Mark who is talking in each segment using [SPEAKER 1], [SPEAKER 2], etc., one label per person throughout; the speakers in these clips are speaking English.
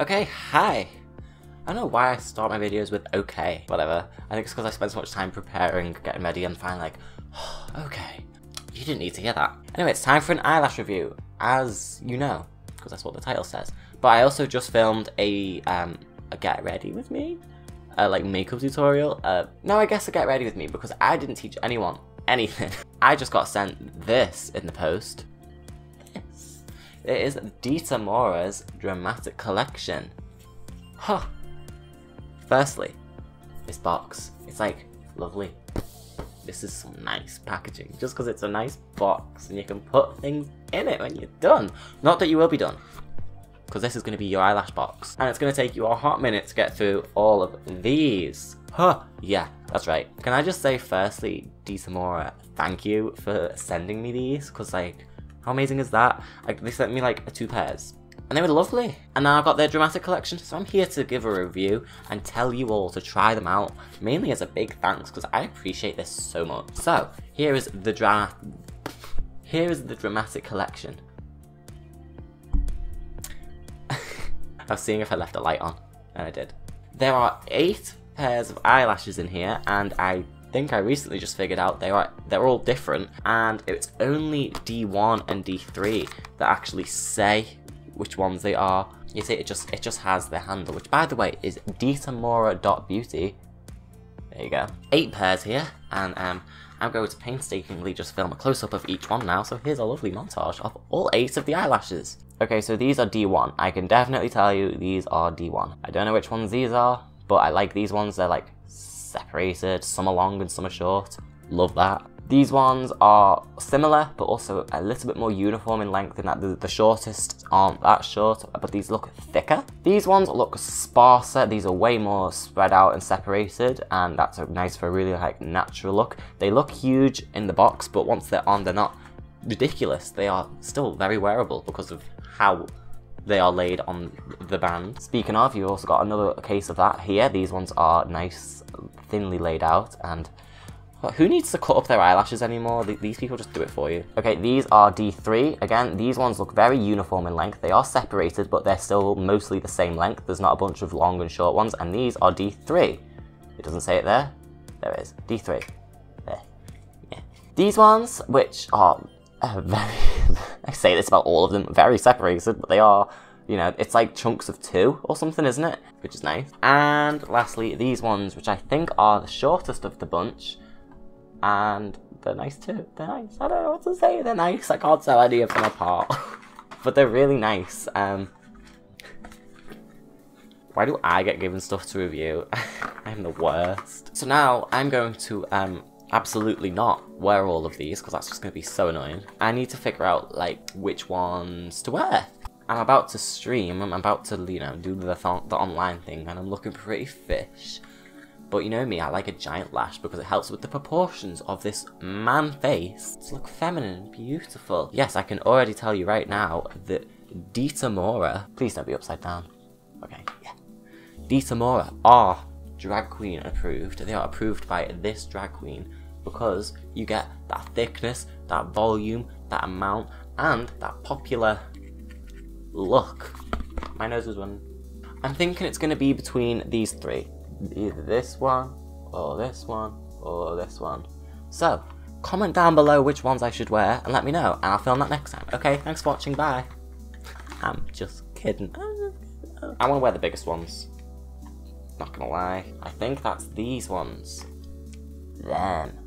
[SPEAKER 1] Okay, hi! I don't know why I start my videos with okay, whatever. I think it's because I spend so much time preparing, getting ready, and finally like, oh, okay. You didn't need to hear that. Anyway, it's time for an eyelash review, as you know, because that's what the title says. But I also just filmed a get ready with me, like makeup tutorial. No, I guess a get ready with me, because I didn't teach anyone anything. I just got sent this in the post. This. It is DITAMORA's Dramatic Collection. Huh. Firstly, this box. It's like lovely. This is some nice packaging, just because it's a nice box and you can put things in it when you're done. Not that you will be done, because this is going to be your eyelash box. And it's going to take you a hot minute to get through all of these. Huh, yeah, that's right. Can I just say firstly, DITAMORA, thank you for sending me these, because like, how amazing is that? Like, they sent me like 2 pairs. And they were lovely. And now I've got their Dramatic Collection, so I'm here to give a review and tell you all to try them out, mainly as a big thanks, because I appreciate this so much. So, here is the Dramatic Collection. I was seeing if I left a light on, and I did. There are 8 pairs of eyelashes in here, and I think I recently just figured out they're all different, and it's only D1 and D3 that actually say which ones they are. You see, it just has their handle, which by the way is ditamora.beauty. There you go. 8 pairs here, and I'm going to painstakingly just film a close-up of each one now, so here's a lovely montage of all 8 of the eyelashes. Okay, so these are D1. I can definitely tell you these are D1. I don't know which ones these are, but I like these ones. They're like separated, some are long and some are short. Love that. These ones are similar, but also a little bit more uniform in length in that the shortest aren't that short, but these look thicker. These ones look sparser. These are way more spread out and separated, and that's nice for a really like natural look. They look huge in the box, but once they're on, they're not ridiculous. They are still very wearable because of how they are laid on the band. Speaking of, you've also got another case of that here. These ones are nice, thinly laid out, and who needs to cut up their eyelashes anymore? These people just do it for you. Okay, these are D3. Again, these ones look very uniform in length. They are separated, but they're still mostly the same length. There's not a bunch of long and short ones, and these are D3. It doesn't say it there. There it is. D3. There. Yeah. These ones, which are very... I say this about all of them, very separated, but they are, you know, it's like chunks of 2 or something, isn't it? Which is nice. And lastly, these ones, which I think are the shortest of the bunch, and they're nice too. They're nice. I don't know what to say. They're nice. I can't tell any of them apart. But they're really nice. Why do I get given stuff to review? I'm the worst. So now I'm going to absolutely not wear all of these, because that's just going to be so annoying. I need to figure out like which ones to wear. I'm about to stream. I'm about to, you know, do the online thing, and I'm looking pretty fish. But you know me, I like a giant lash because it helps with the proportions of this man face to look feminine and beautiful. Yes, I can already tell you right now that DITAMORA, please don't be upside down. Okay, yeah. DITAMORA are drag queen approved. They are approved by this drag queen because you get that thickness, that volume, that amount, and that popular look. My nose was running. I'm thinking it's going to be between these 3. Either this one, or this one, or this one. So, comment down below which ones I should wear and let me know, and I'll film that next time. Okay, thanks for watching, bye. I'm just kidding. I want to wear the biggest ones. Not gonna lie. I think that's these ones. Them.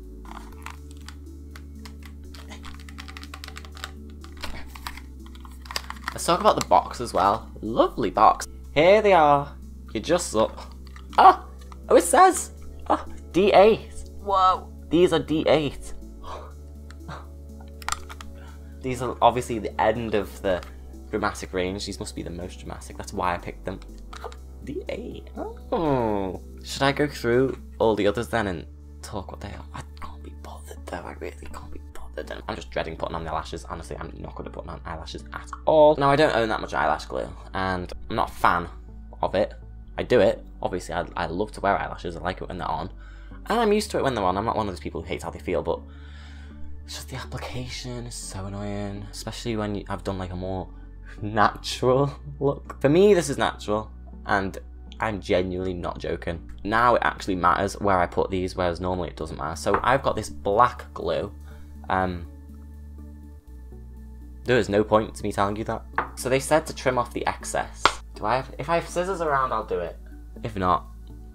[SPEAKER 1] Let's talk about the box as well. Lovely box. Here they are. You just look. Oh, it says, oh, D8. Whoa, these are D8. These are obviously the end of the dramatic range. These must be the most dramatic. That's why I picked them. D8. Oh. Should I go through all the others then and talk what they are? I can't be bothered though. I really can't be bothered. I'm just dreading putting on the lashes. Honestly, I'm not good at putting on eyelashes at all. Now, I don't own that much eyelash glue, and I'm not a fan of it. I do it. Obviously, I love to wear eyelashes. I like it when they're on. And I'm used to it when they're on. I'm not one of those people who hates how they feel, but it's just the application is so annoying. Especially when I've done like a more natural look. For me, this is natural, and I'm genuinely not joking. Now it actually matters where I put these, whereas normally it doesn't matter. So I've got this black glue. There is no point to me telling you that. So they said to trim off the excess. If I have scissors around, I'll do it. If not,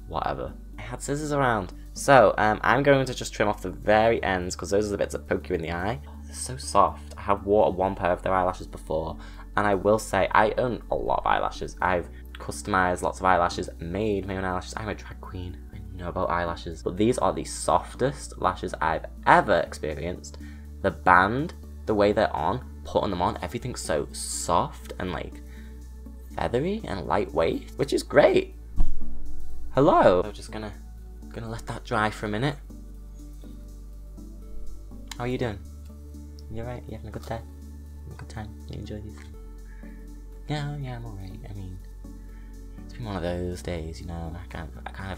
[SPEAKER 1] whatever. I had scissors around. So I'm going to just trim off the very ends, because those are the bits that poke you in the eye. They're so soft. I have wore one pair of their eyelashes before, and I will say I own a lot of eyelashes. I've customized lots of eyelashes, made my own eyelashes. I'm a drag queen. I know about eyelashes. But these are the softest lashes I've ever experienced. The band, the way they're on, putting them on, everything's so soft and like feathery and lightweight, which is great. Hello. I'm just gonna let that dry for a minute. How are you doing? You alright? You having a good day? A good time? You enjoy these? Yeah, I'm alright. I mean, it's been one of those days, you know. I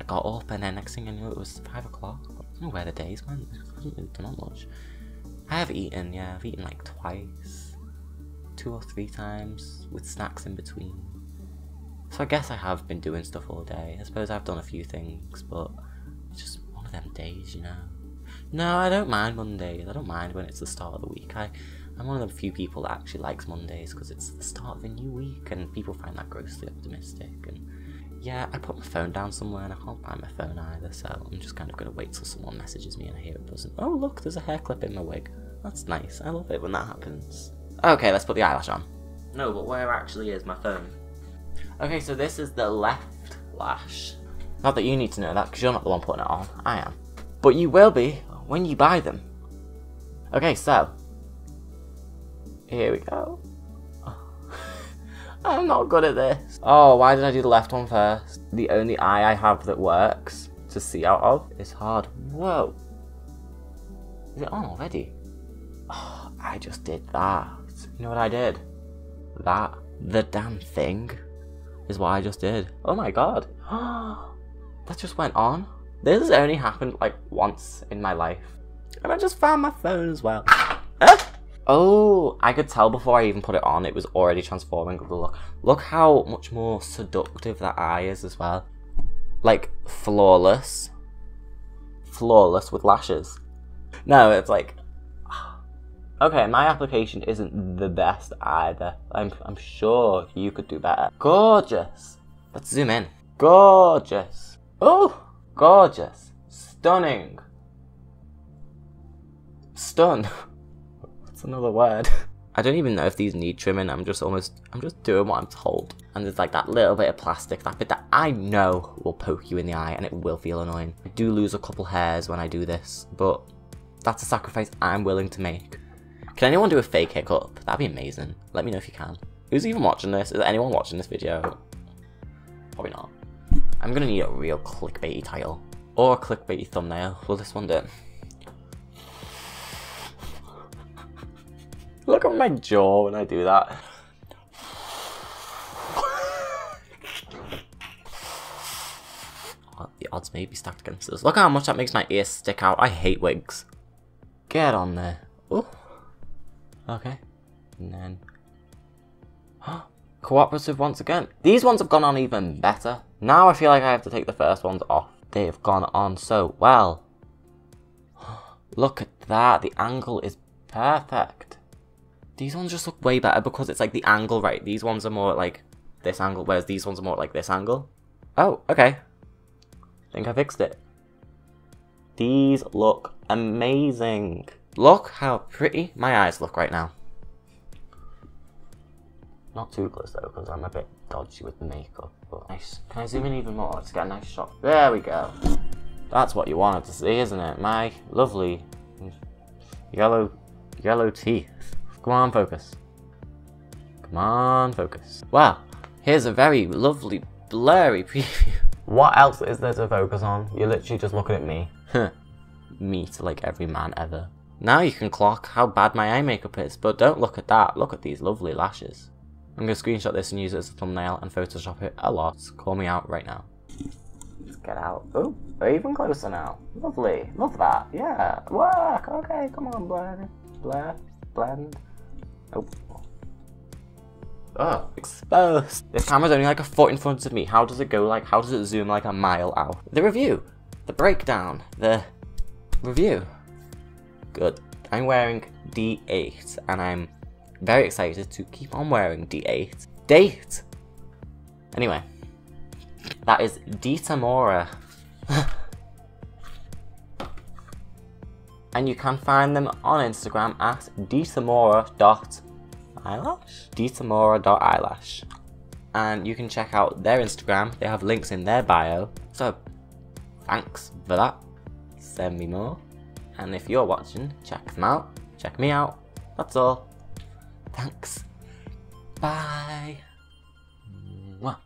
[SPEAKER 1] got up, and then next thing I knew, it was 5 o'clock. I don't know where the days went. I haven't really done much. I have eaten, yeah. I've eaten like twice, 2 or 3 times, with snacks in between. So I guess I have been doing stuff all day. I suppose I've done a few things, but it's just one of them days, you know. No, I don't mind Mondays. I don't mind when it's the start of the week. I'm one of the few people that actually likes Mondays, because it's the start of a new week, and people find that grossly optimistic. And yeah, I put my phone down somewhere, and I can't find my phone either, so I'm just kind of going to wait till someone messages me and I hear it buzzing. Oh look, there's a hair clip in my wig. That's nice. I love it when that happens. Okay, let's put the eyelash on. No, but where actually is my phone? Okay, so this is the left lash. Not that you need to know that, because you're not the one putting it on. I am. But you will be when you buy them. Okay, so here we go. I'm not good at this. Oh, why did I do the left one first? The only eye I have that works to see out of is hard. Whoa. Is it on already? Oh, I just did that. You know what I did? That. The damn thing is what I just did. Oh my god. That just went on. This has only happened like once in my life. And I just found my phone as well. Oh, I could tell before I even put it on, it was already transforming the look. Look how much more seductive that eye is as well. Like, flawless. Flawless with lashes. No, it's like... Okay, my application isn't the best either. I'm sure you could do better. Gorgeous. Let's zoom in. Gorgeous. Oh, gorgeous. Stunning. Stun. Another word. I don't even know if these need trimming. I'm just doing what I'm told. And there's like that little bit of plastic, that bit that I know will poke you in the eye, and it will feel annoying. I do lose a couple hairs when I do this, but that's a sacrifice I'm willing to make. Can anyone do a fake hiccup? That'd be amazing. Let me know if you can. Who's even watching this? Is there anyone watching this video? Probably not. I'm gonna need a real clickbaity title. Or a clickbaity thumbnail. Will this one do? Look at my jaw when I do that. Oh, the odds may be stacked against us. Look how much that makes my ears stick out. I hate wigs. Get on there. Ooh. Okay. And then... cooperative once again. These ones have gone on even better. Now I feel like I have to take the first ones off. They have gone on so well. Look at that. The angle is perfect. These ones just look way better because it's like the angle, right? These ones are more like this angle, whereas these ones are more like this angle. Oh, okay. I think I fixed it. These look amazing. Look how pretty my eyes look right now. Not too close though, because I'm a bit dodgy with the makeup. But nice. Can I zoom in even more? Let's get a nice shot. There we go. That's what you wanted to see, isn't it? My lovely yellow teeth. Come on, focus. Come on, focus. Wow, here's a very lovely, blurry preview. What else is there to focus on? You're literally just looking at me. Me to like every man ever. Now you can clock how bad my eye makeup is, but don't look at that. Look at these lovely lashes. I'm going to screenshot this and use it as a thumbnail and Photoshop it a lot. Call me out right now. Let's get out. Oh, we're even closer now. Lovely. Love that. Yeah. Work. Okay, come on, blend. Blend. Oh. Oh, exposed. This camera's only like a foot in front of me. How does it go like, how does it zoom like a mile out? The review, the breakdown, the review. Good. I'm wearing D8 and I'm very excited to keep on wearing D8. Date! Anyway, that is DITAMORA. And you can find them on Instagram at DITAMORA.eyelash. DITAMORA.eyelash. And you can check out their Instagram. They have links in their bio. So, thanks for that. Send me more. And if you're watching, check them out. Check me out. That's all. Thanks. Bye. Mwah.